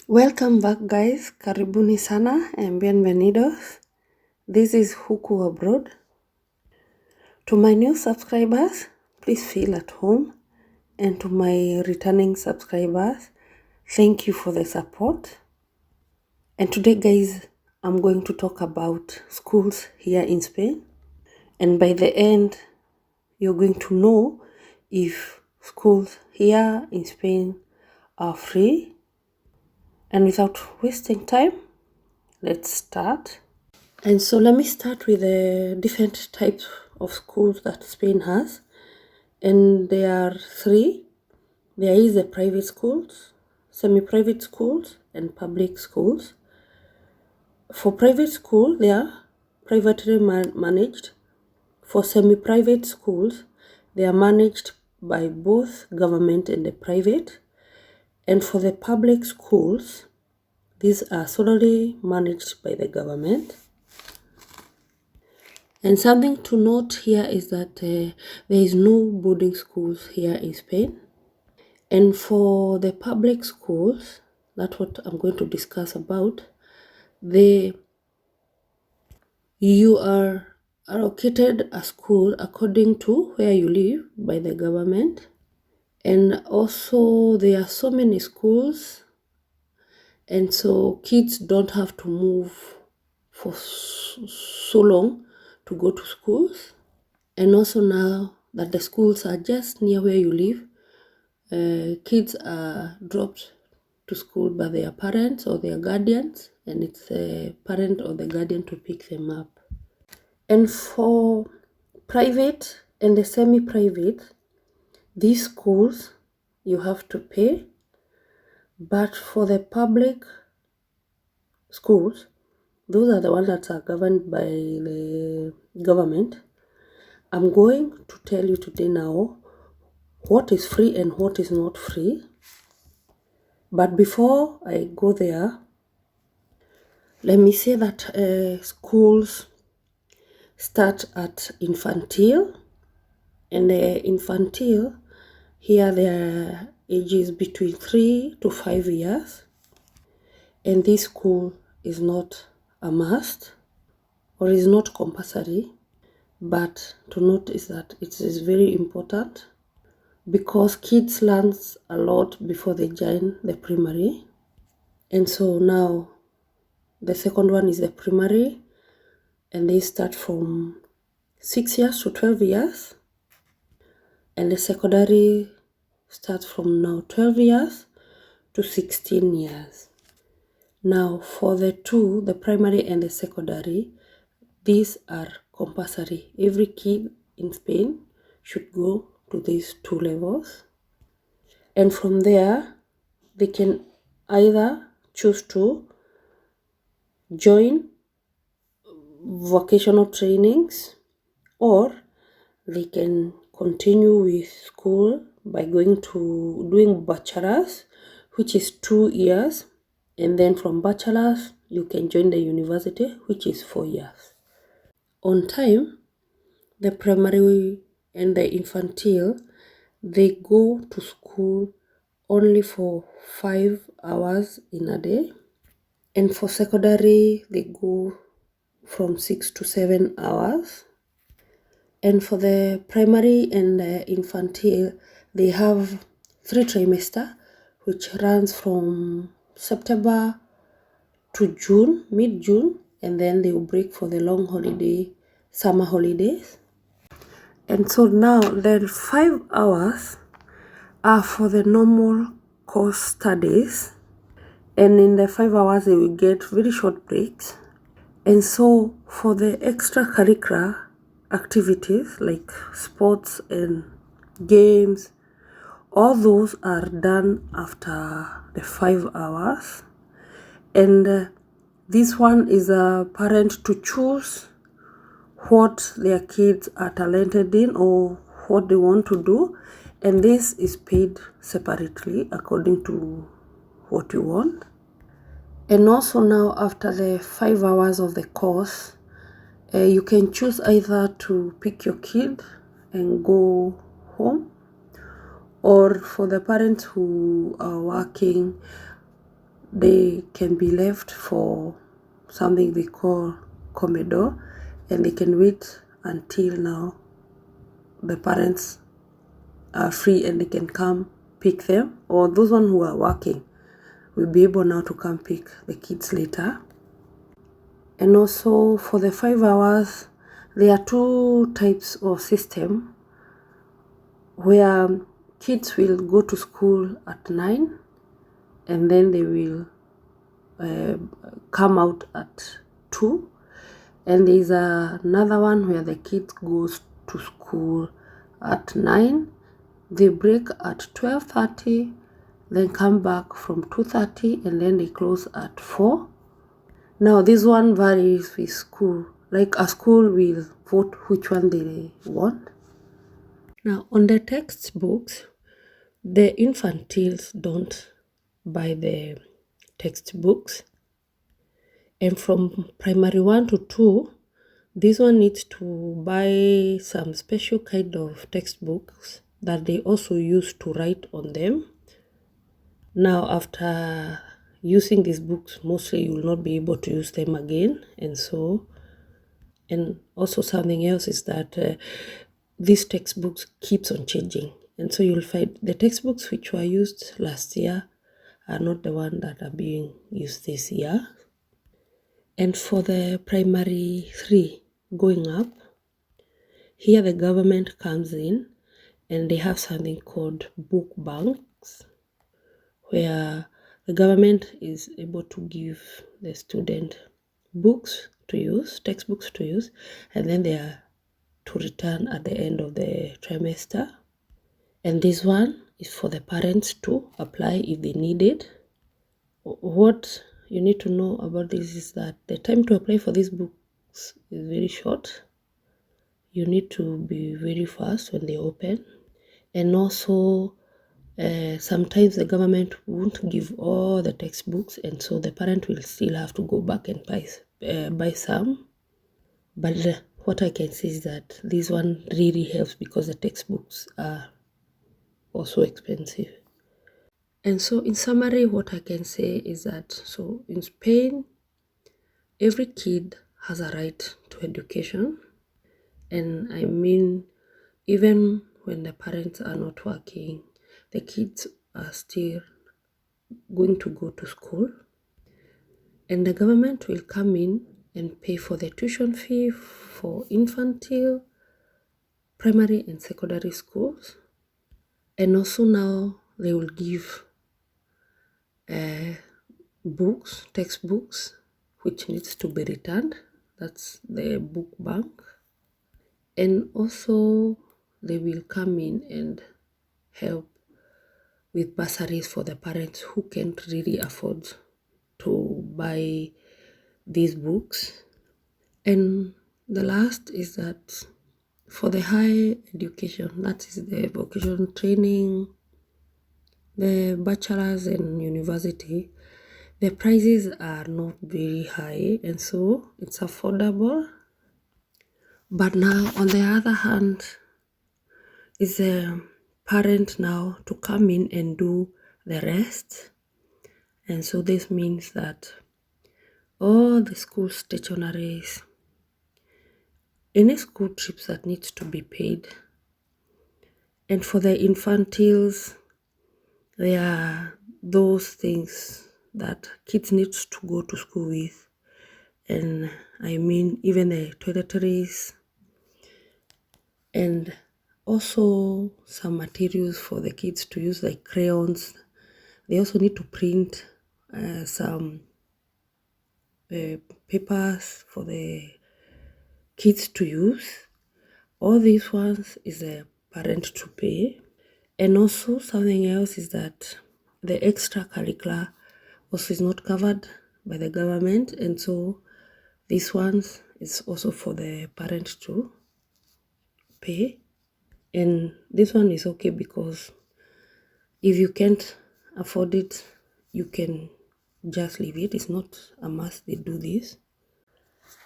Welcome back guys, karibuni sana and bienvenidos. This is Huku Abroad. To my new subscribers, please feel at home. And to my returning subscribers, thank you for the support. And today guys, I'm going to talk about schools here in Spain. And by the end, you're going to know if schools here in Spain are free. And without wasting time, let's start. And so let me start with the different types of schools that Spain has. And there are three. There is the private schools, semi-private schools, and public schools. For private school, they are privately managed. For semi-private schools, they are managed by both government and the private. And for the public schools, these are solely managed by the government. And something to note here is that there is no boarding schools here in Spain. And for the public schools, that's what I'm going to discuss about. You are allocated a school according to where you live by the government. And also there are so many schools, and so kids don't have to move for so long to go to schools. And also now that the schools are just near where you live, kids are dropped to school by their parents or their guardians, and it's the parent or the guardian to pick them up. And for private and the semi-private, these schools you have to pay, but for the public schools, those are the ones that are governed by the government. I'm going to tell you today now what is free and what is not free. But before I go there, let me say that schools start at infantile, and the infantile here their age is between 3 to 5 years, and this school is not a must or is not compulsory, but to note is that it is very important because kids learn a lot before they join the primary. And so now the second one is the primary, and they start from 6 years to 12 years. And the secondary starts from now 12 years to 16 years. Now for the two, the primary and the secondary, these are compulsory. Every kid in Spain should go to these two levels. And from there, they can either choose to join vocational trainings, or they can continue with school by going to doing bachelor's, which is 2 years, and then from bachelor's you can join the university, which is 4 years. On time, the primary and the infantile, they go to school only for 5 hours in a day, and for secondary they go from 6 to 7 hours. And for the primary and the infantile, they have 3 trimester, which runs from September to June, mid-June, and then they will break for the long holiday, summer holidays. And so now the 5 hours are for the normal course studies, and in the 5 hours they will get very short breaks. And so for the extracurricular activities like sports and games, all those are done after the 5 hours. And this one is a parent to choose what their kids are talented in or what they want to do, and this is paid separately according to what you want. And also now after the 5 hours of the course, you can choose either to pick your kid and go home, or for the parents who are working, they can be left for something they call Commodore, and they can wait until now the parents are free and they can come pick them, or those one who are working will be able now to come pick the kids later. And also for the 5 hours, there are two types of system where kids will go to school at 9 and then they will come out at 2, and there's another one where the kids goes to school at 9, they break at 12:30, then come back from 2:30, and then they close at 4. Now this one varies with school, like a school will vote which one they want. Now on the textbooks, the infantiles don't buy the textbooks, and from primary 1 to 2, this one needs to buy some special kind of textbooks that they also use to write on them. Now after using these books, mostly you will not be able to use them again, and also something else is that these textbooks keeps on changing, and so you'll find the textbooks which were used last year are not the one that are being used this year. And for the primary 3 going up, here the government comes in and they have something called book banks, where the government is able to give the student books to use, textbooks to use, and then they are to return at the end of the trimester. And this one is for the parents to apply if they need it. What you need to know about this is that the time to apply for these books is very short. You need to be very fast when they open. And also sometimes the government won't give all the textbooks, and so the parent will still have to go back and buy some. But what I can say is that this one really helps because the textbooks are also expensive. And so in summary, what I can say is that, so in Spain, every kid has a right to education. And I mean, even when the parents are not working, the kids are still going to go to school. And the government will come in and pay for the tuition fee for infantile, primary and secondary schools. And also now they will give books, textbooks, which needs to be returned. That's the book bank. And also they will come in and help with bursaries for the parents who can't really afford to buy these books. And the last is that for the higher education, that is the vocational training, the bachelor's and university, the prices are not very high, and so it's affordable. But now on the other hand, is a parent now to come in and do the rest. And so this means that all the school stationaries, any school trips that needs to be paid, and for the infantiles, there are those things that kids need to go to school with. And I mean, even the toiletries, and also some materials for the kids to use, like crayons. They also need to print some papers for the kids to use. All these ones is a parent to pay. And also something else is that the extracurricular also is not covered by the government, and so this ones is also for the parent to pay. And this one is okay because if you can't afford it, you can just leave it. It's not a must they do this.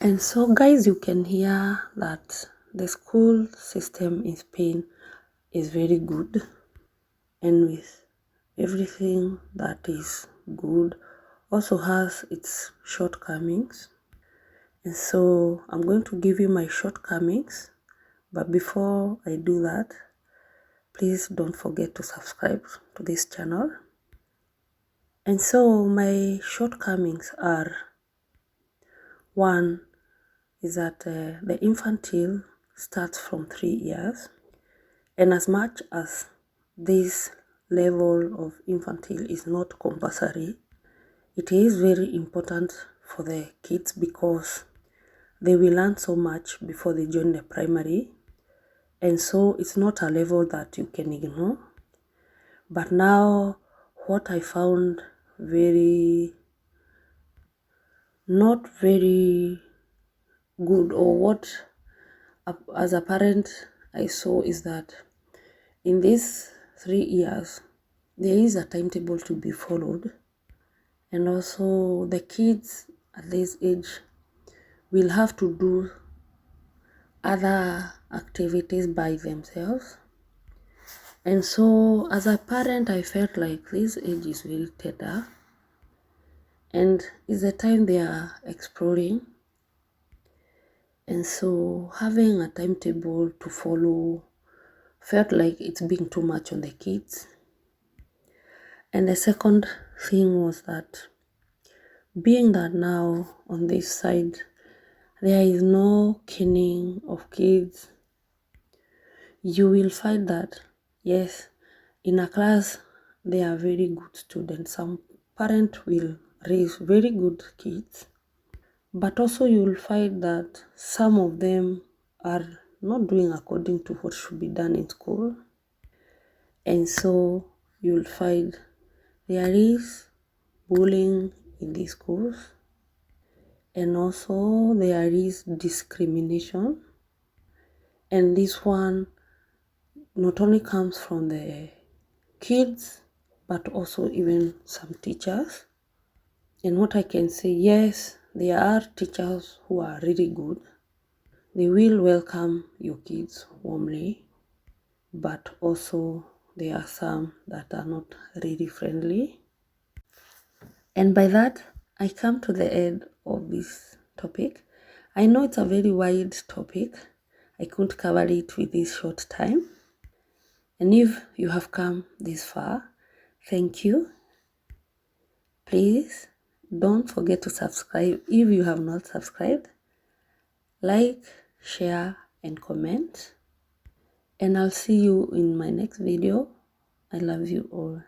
And so guys, you can hear that the school system in Spain is very good, and with everything that is good also has its shortcomings. And so I'm going to give you my shortcomings. But before I do that, please don't forget to subscribe to this channel. And so my shortcomings are, one is that the infantile starts from 3 years. And as much as this level of infantile is not compulsory, it is very important for the kids because they will learn so much before they join the primary. And so it's not a level that you can ignore. But now what I found not very good, or what as a parent I saw, is that in these 3 years there is a timetable to be followed, and also the kids at this age will have to do other activities by themselves. And so as a parent, I felt like this age is very tender and it's the time they are exploring. And so having a timetable to follow felt like it's being too much on the kids. And the second thing was that, being that now on this side there is no caning of kids, you will find that, yes, in a class they are very good students. Some parent will raise very good kids, but also you will find that some of them are not doing according to what should be done in school. And so you'll find there is bullying in these schools, and also there is discrimination. And this one not only comes from the kids, but also even some teachers. And what I can say, yes, there are teachers who are really good. They will welcome your kids warmly, but also there are some that are not really friendly. And by that, I come to the end of this topic. I know it's a very wide topic. I couldn't cover it with this short time. And if you have come this far, thank you. Please don't forget to subscribe if you have not subscribed. Like, share, and comment. And I'll see you in my next video. I love you all.